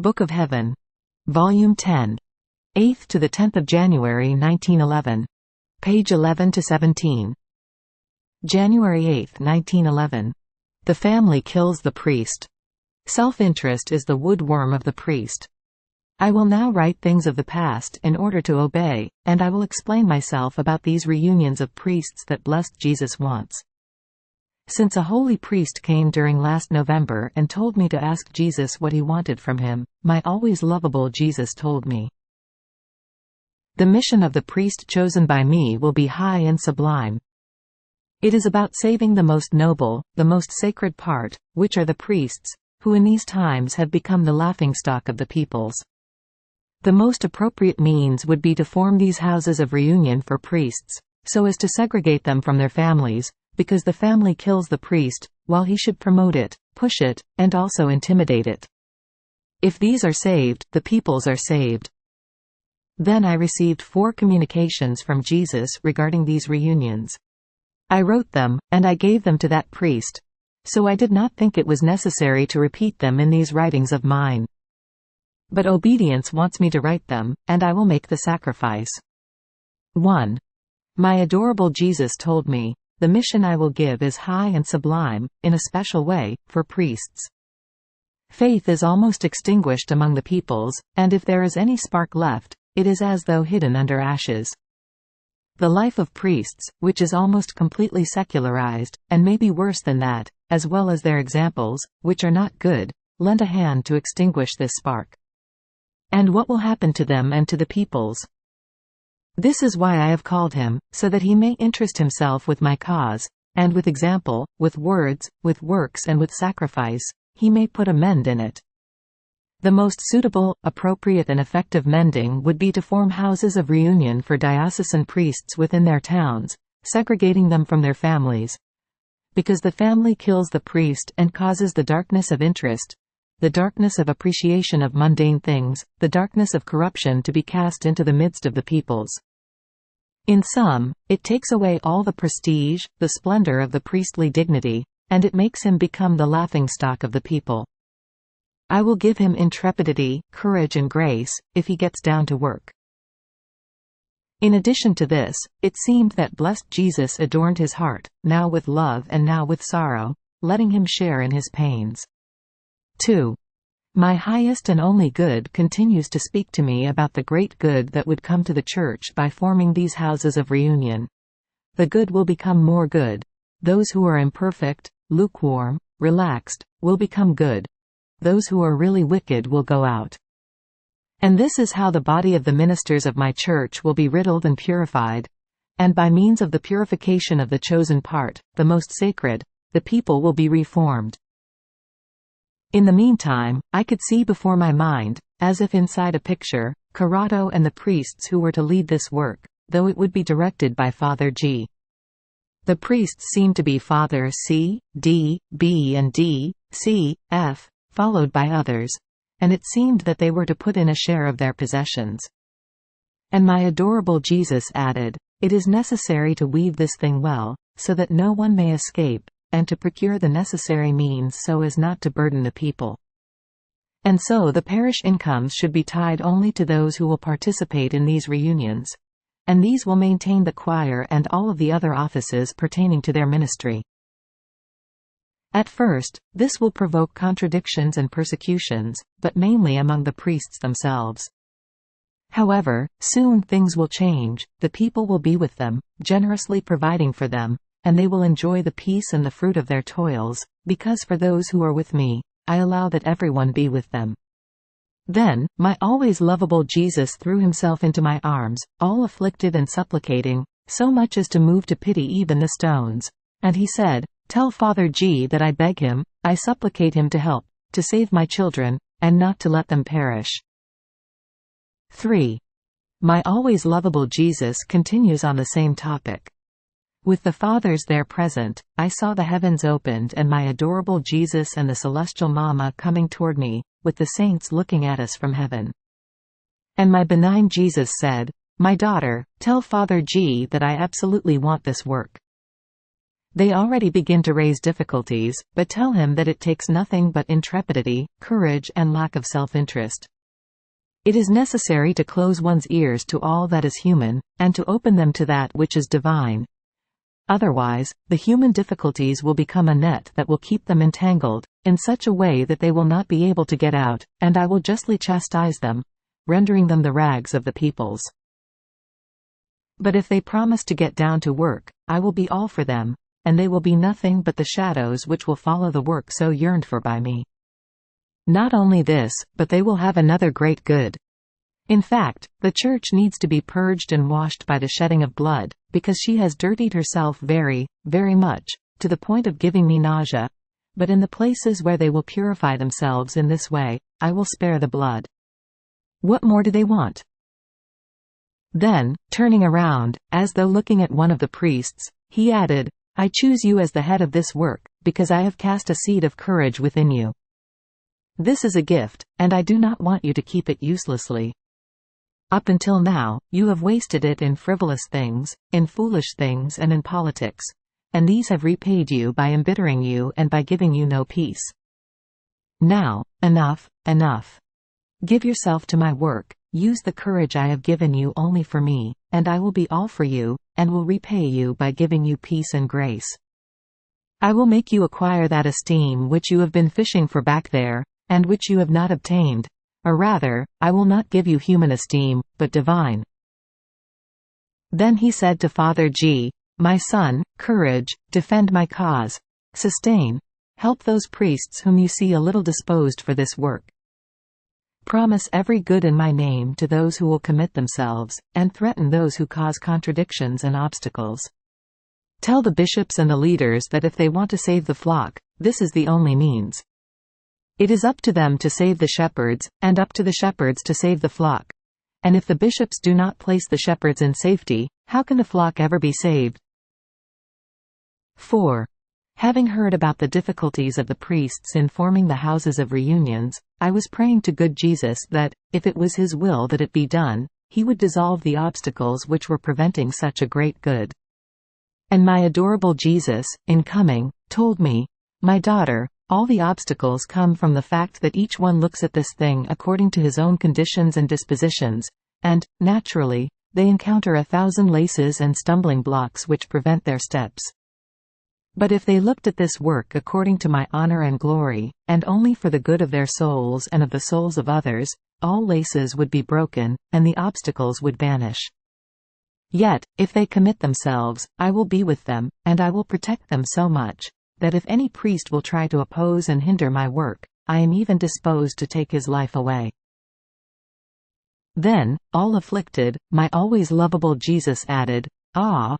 Book of Heaven. Volume 10. 8th to the 10th of January 1911. Page 11 to 17. January 8, 1911. The family kills the priest. Self-interest is the woodworm of the priest. I will now write things of the past in order to obey, and I will explain myself about these reunions of priests that blessed Jesus wants. Since a holy priest came during last November and told me to ask Jesus what he wanted from him, my always lovable Jesus told me, "The mission of the priest chosen by me will be high and sublime. It is about saving the most noble, the most sacred part, which are the priests, who in these times have become the laughingstock of the peoples. The most appropriate means would be to form these houses of reunion for priests, so as to segregate them from their families, because the family kills the priest, while he should promote it, push it, and also intimidate it. If these are saved, the peoples are saved." Then I received 4 communications from Jesus regarding these reunions. I wrote them, and I gave them to that priest. So I did not think it was necessary to repeat them in these writings of mine. But obedience wants me to write them, and I will make the sacrifice. 1. My adorable Jesus told me, "The mission I will give is high and sublime, in a special way, for priests. Faith is almost extinguished among the peoples, and if there is any spark left, it is as though hidden under ashes. The life of priests, which is almost completely secularized, and may be worse than that, as well as their examples, which are not good, lend a hand to extinguish this spark. And what will happen to them and to the peoples? This is why I have called him, so that he may interest himself with my cause, and with example, with words, with works and with sacrifice, he may put a mend in it. The most suitable, appropriate and effective mending would be to form houses of reunion for diocesan priests within their towns, segregating them from their families. Because the family kills the priest and causes the darkness of interest, the darkness of appreciation of mundane things, the darkness of corruption to be cast into the midst of the peoples. In sum, it takes away all the prestige, the splendor of the priestly dignity, and it makes him become the laughingstock of the people. I will give him intrepidity, courage and grace, if he gets down to work." In addition to this, it seemed that blessed Jesus adorned his heart, now with love and now with sorrow, letting him share in his pains. 2. My highest and only good continues to speak to me about the great good that would come to the Church by forming these houses of reunion. The good will become more good. Those who are imperfect, lukewarm, relaxed, will become good. Those who are really wicked will go out. And this is how the body of the ministers of my Church will be riddled and purified. And by means of the purification of the chosen part, the most sacred, the people will be reformed. In the meantime, I could see before my mind, as if inside a picture, Corrado and the priests who were to lead this work, though it would be directed by Father G. The priests seemed to be Father C, D, B and D, C, F, followed by others, and it seemed that they were to put in a share of their possessions. And my adorable Jesus added, "It is necessary to weave this thing well, so that no one may escape, and to procure the necessary means so as not to burden the people. And so the parish incomes should be tied only to those who will participate in these reunions, and these will maintain the choir and all of the other offices pertaining to their ministry." At first, this will provoke contradictions and persecutions, but mainly among the priests themselves. However, soon things will change, the people will be with them, generously providing for them, and they will enjoy the peace and the fruit of their toils, because for those who are with me, I allow that everyone be with them. Then, my always lovable Jesus threw himself into my arms, all afflicted and supplicating, so much as to move to pity even the stones. And he said, "Tell Father G that I beg him, I supplicate him to help, to save my children, and not to let them perish." 3. My always lovable Jesus continues on the same topic. With the fathers there present, I saw the heavens opened and my adorable Jesus and the celestial Mama coming toward me, with the saints looking at us from heaven. And my benign Jesus said, "My daughter, tell Father G that I absolutely want this work." They already begin to raise difficulties, but tell him that it takes nothing but intrepidity, courage and lack of self-interest. It is necessary to close one's ears to all that is human, and to open them to that which is divine. Otherwise, the human difficulties will become a net that will keep them entangled, in such a way that they will not be able to get out, and I will justly chastise them, rendering them the rags of the peoples. But if they promise to get down to work, I will be all for them, and they will be nothing but the shadows which will follow the work so yearned for by me. Not only this, but they will have another great good. In fact, the Church needs to be purged and washed by the shedding of blood, because she has dirtied herself very, very much, to the point of giving me nausea. But in the places where they will purify themselves in this way, I will spare the blood. What more do they want? Then, turning around, as though looking at one of the priests, he added, I choose you as the head of this work, because I have cast a seed of courage within you. This is a gift, and I do not want you to keep it uselessly. Up until now, you have wasted it in frivolous things, in foolish things and in politics, and these have repaid you by embittering you and by giving you no peace. Now, enough, enough. Give yourself to my work, use the courage I have given you only for me, and I will be all for you, and will repay you by giving you peace and grace. I will make you acquire that esteem which you have been fishing for back there, and which you have not obtained. Or rather, I will not give you human esteem, but divine. Then he said to Father G, my son, courage, defend my cause, sustain, help those priests whom you see a little disposed for this work. Promise every good in my name to those who will commit themselves, and threaten those who cause contradictions and obstacles. Tell the bishops and the leaders that if they want to save the flock, this is the only means. It is up to them to save the shepherds, and up to the shepherds to save the flock. And if the bishops do not place the shepherds in safety, how can the flock ever be saved? 4. Having heard about the difficulties of the priests in forming the houses of reunions, I was praying to good Jesus that, if it was his will that it be done, he would dissolve the obstacles which were preventing such a great good. And my adorable Jesus, in coming, told me, my daughter, all the obstacles come from the fact that each one looks at this thing according to his own conditions and dispositions, and, naturally, they encounter 1,000 laces and stumbling blocks which prevent their steps. But if they looked at this work according to my honor and glory, and only for the good of their souls and of the souls of others, all laces would be broken, and the obstacles would vanish. Yet, if they commit themselves, I will be with them, and I will protect them so much, that if any priest will try to oppose and hinder my work, I am even disposed to take his life away. Then, all afflicted, my always lovable Jesus added, Ah!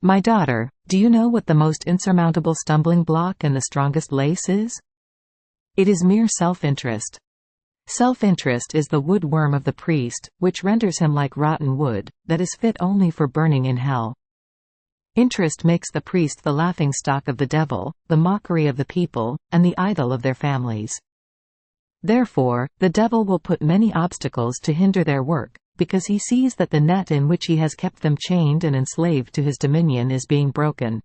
My daughter, do you know what the most insurmountable stumbling block and the strongest lace is? It is mere self-interest. Self-interest is the wood worm of the priest, which renders him like rotten wood, that is fit only for burning in hell. Interest makes the priest the laughingstock of the devil, the mockery of the people, and the idol of their families. Therefore, the devil will put many obstacles to hinder their work, because he sees that the net in which he has kept them chained and enslaved to his dominion is being broken.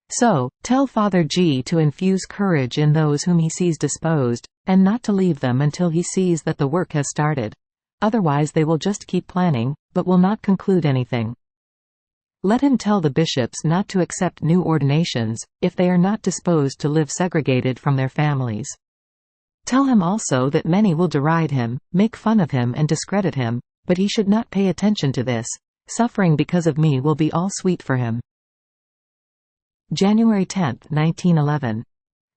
So, tell Father G to infuse courage in those whom he sees disposed, and not to leave them until he sees that the work has started. Otherwise they will just keep planning, but will not conclude anything. Let him tell the bishops not to accept new ordinations, if they are not disposed to live segregated from their families. Tell him also that many will deride him, make fun of him and discredit him, but he should not pay attention to this. Suffering because of me will be all sweet for him. January 10, 1911.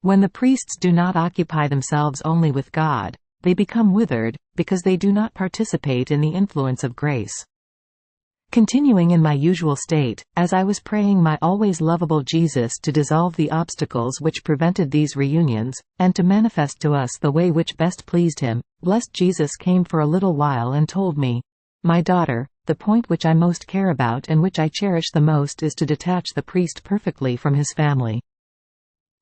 When the priests do not occupy themselves only with God, they become withered, because they do not participate in the influence of grace. Continuing in my usual state, as I was praying my always lovable Jesus to dissolve the obstacles which prevented these reunions, and to manifest to us the way which best pleased him, blessed Jesus came for a little while and told me, "My daughter, the point which I most care about and which I cherish the most is to detach the priest perfectly from his family.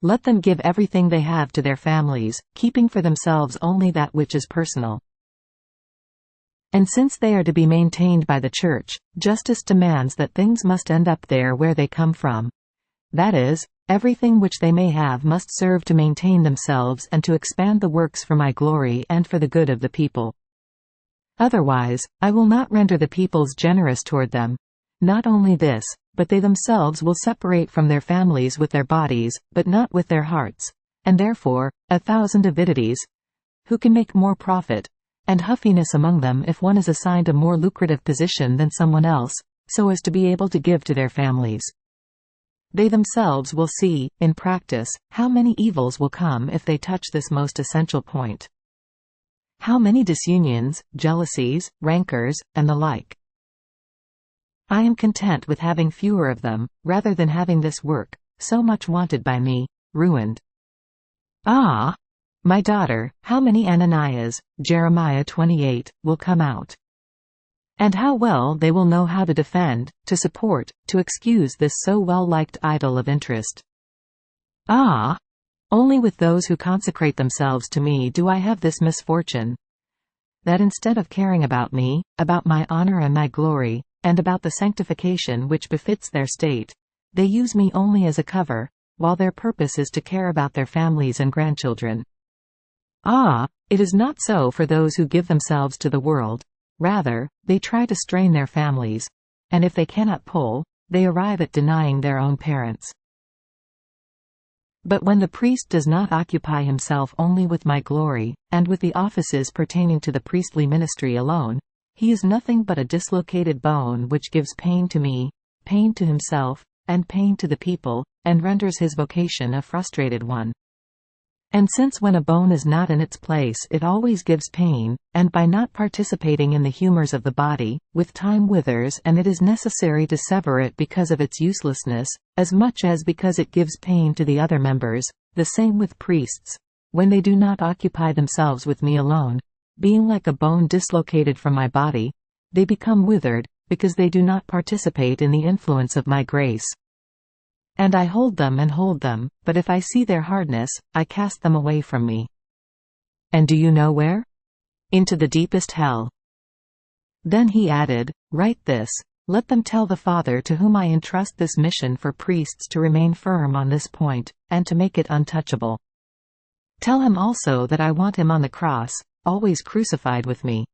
Let them give everything they have to their families, keeping for themselves only that which is personal." And since they are to be maintained by the Church, justice demands that things must end up there where they come from. That is, everything which they may have must serve to maintain themselves and to expand the works for my glory and for the good of the people. Otherwise, I will not render the peoples generous toward them. Not only this, but they themselves will separate from their families with their bodies, but not with their hearts. And therefore, 1,000 avidities, who can make more profit, and huffiness among them if one is assigned a more lucrative position than someone else, so as to be able to give to their families. They themselves will see, in practice, how many evils will come if they touch this most essential point. How many disunions, jealousies, rancors, and the like. I am content with having fewer of them, rather than having this work, so much wanted by me, ruined. Ah! My daughter, how many Ananias, Jeremiah 28, will come out? And how well they will know how to defend, to support, to excuse this so well-liked idol of interest. Ah! Only with those who consecrate themselves to me do I have this misfortune, that instead of caring about me, about my honor and my glory, and about the sanctification which befits their state, they use me only as a cover, while their purpose is to care about their families and grandchildren. Ah! It is not so for those who give themselves to the world. Rather, they try to strain their families, and if they cannot pull, they arrive at denying their own parents. But when the priest does not occupy himself only with my glory, and with the offices pertaining to the priestly ministry alone, he is nothing but a dislocated bone which gives pain to me, pain to himself, and pain to the people, and renders his vocation a frustrated one. And since when a bone is not in its place it always gives pain, and by not participating in the humors of the body, with time withers and it is necessary to sever it because of its uselessness, as much as because it gives pain to the other members, the same with priests, when they do not occupy themselves with me alone, being like a bone dislocated from my body, they become withered, because they do not participate in the influence of my grace. And I hold them, but if I see their hardness, I cast them away from me. And do you know where? Into the deepest hell. Then he added, write this, let them tell the Father to whom I entrust this mission for priests to remain firm on this point, and to make it untouchable. Tell him also that I want him on the cross, always crucified with me.